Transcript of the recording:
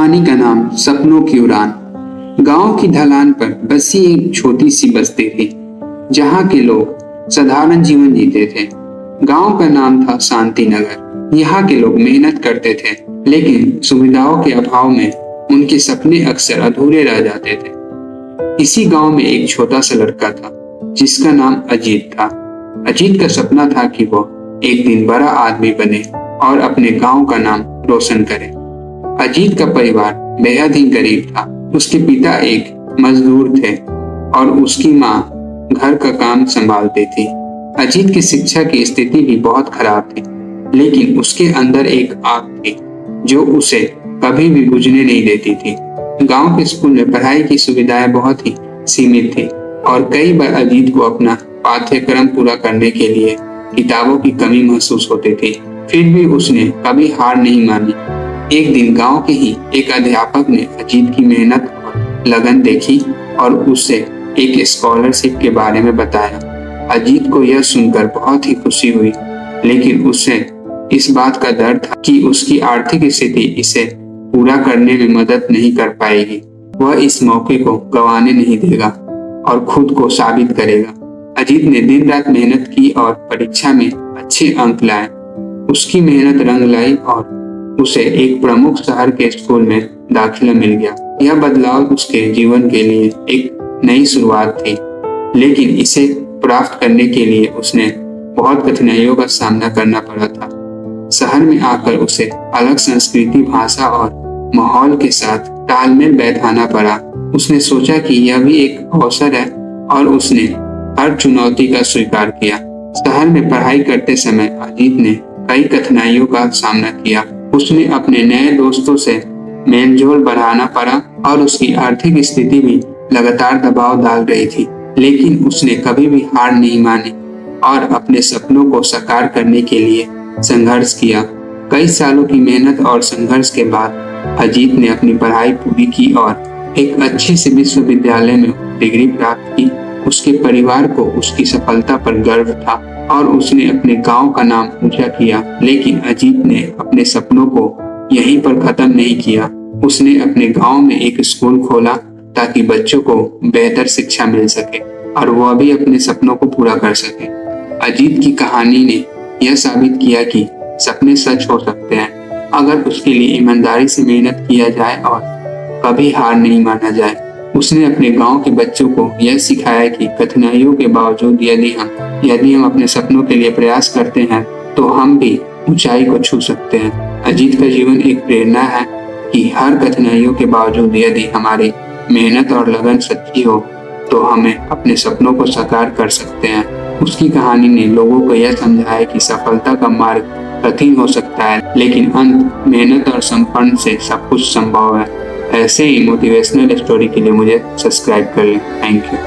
कहानी का नाम सपनों की उड़ान। गांव की ढलान पर बसी एक छोटी सी बस्ती थी, जहां के लोग साधारण जीवन जीते थे। गांव का नाम था शांति नगर। यहाँ के लोग मेहनत करते थे, लेकिन सुविधाओं के अभाव में उनके सपने अक्सर अधूरे रह जाते थे। इसी गांव में एक छोटा सा लड़का था, जिसका नाम अजीत था। अजीत का सपना था कि वो एक दिन बड़ा आदमी बने और अपने गांव का नाम रोशन करे। अजीत का परिवार बेहद ही गरीब था। उसके पिता एक मजदूर थे और उसकी माँ घर का काम संभालती थी। अजीत की शिक्षा की स्थिति भी बहुत खराब थी, लेकिन उसके अंदर एक आग थी जो उसे कभी भी बुझने नहीं देती थी। गांव के स्कूल में पढ़ाई की सुविधाएं बहुत ही सीमित थी और कई बार अजीत को अपना पाठ्यक्रम पूरा करने के लिए किताबों की कमी महसूस होती थी। फिर भी उसने कभी हार नहीं मानी। एक दिन गांव के ही एक अध्यापक ने अजीत की मेहनत और लगन देखी और उसे एक स्कॉलरशिप के बारे में बताया। अजीत को यह सुनकर बहुत ही खुशी हुई, लेकिन उसे इस बात का डर था कि उसकी आर्थिक स्थिति इसे पूरा करने में मदद नहीं कर पाएगी। वह इस मौके को गंवाने नहीं देगा और खुद को साबित करेगा। अजीत ने दिन रात मेहनत की और परीक्षा में अच्छे अंक लाए। उसकी मेहनत रंग लाई और उसे एक प्रमुख शहर के स्कूल में दाखिला मिल गया। यह बदलाव उसके जीवन के लिए एक नई शुरुआत थी, लेकिन इसे प्राप्त करने के लिए उसने बहुत कठिनाइयों का सामना करना पड़ा था। शहर में आकर उसे अलग संस्कृति, भाषा और माहौल के साथ तालमेल बैठाना पड़ा। उसने सोचा कि यह भी एक अवसर है और उसने हर चुनौती का स्वीकार किया। शहर में पढ़ाई करते समय अजीत ने कई कठिनाइयों का सामना किया। उसने अपने नए दोस्तों से मेलजोल बढ़ाना पड़ा और उसकी आर्थिक स्थिति भी लगातार दबाव डाल रही थी, लेकिन उसने कभी भी हार नहीं मानी और अपने सपनों को साकार करने के लिए संघर्ष किया। कई सालों की मेहनत और संघर्ष के बाद अजीत ने अपनी पढ़ाई पूरी की और एक अच्छे से विश्वविद्यालय में डिग्री प्राप्त की। उसके परिवार को उसकी सफलता पर गर्व था और उसने अपने गांव का नाम ऊंचा किया। लेकिन अजीत ने अपने सपनों को यहीं पर खत्म नहीं किया। उसने अपने गांव में एक स्कूल खोला ताकि बच्चों को बेहतर शिक्षा मिल सके और वह भी अपने सपनों को पूरा कर सके। अजीत की कहानी ने यह साबित किया कि सपने सच हो सकते हैं अगर उसके लिए ईमानदारी से मेहनत किया जाए और कभी हार नहीं माना जाए। उसने अपने गांव के बच्चों को यह सिखाया कि कठिनाइयों के बावजूद यदि हम अपने सपनों के लिए प्रयास करते हैं तो हम भी ऊंचाई को छू सकते हैं। अजीत का जीवन एक प्रेरणा है कि हर कठिनाइयों के बावजूद यदि हमारी मेहनत और लगन सच्ची हो तो हमें अपने सपनों को साकार कर सकते हैं। उसकी कहानी ने लोगों को यह समझाया कि सफलता का मार्ग कठिन हो सकता है, लेकिन अंत मेहनत और समर्पण से सब कुछ संभव है। ऐसे ही मोटिवेशनल स्टोरी के लिए मुझे सब्सक्राइब कर लें। Thank you.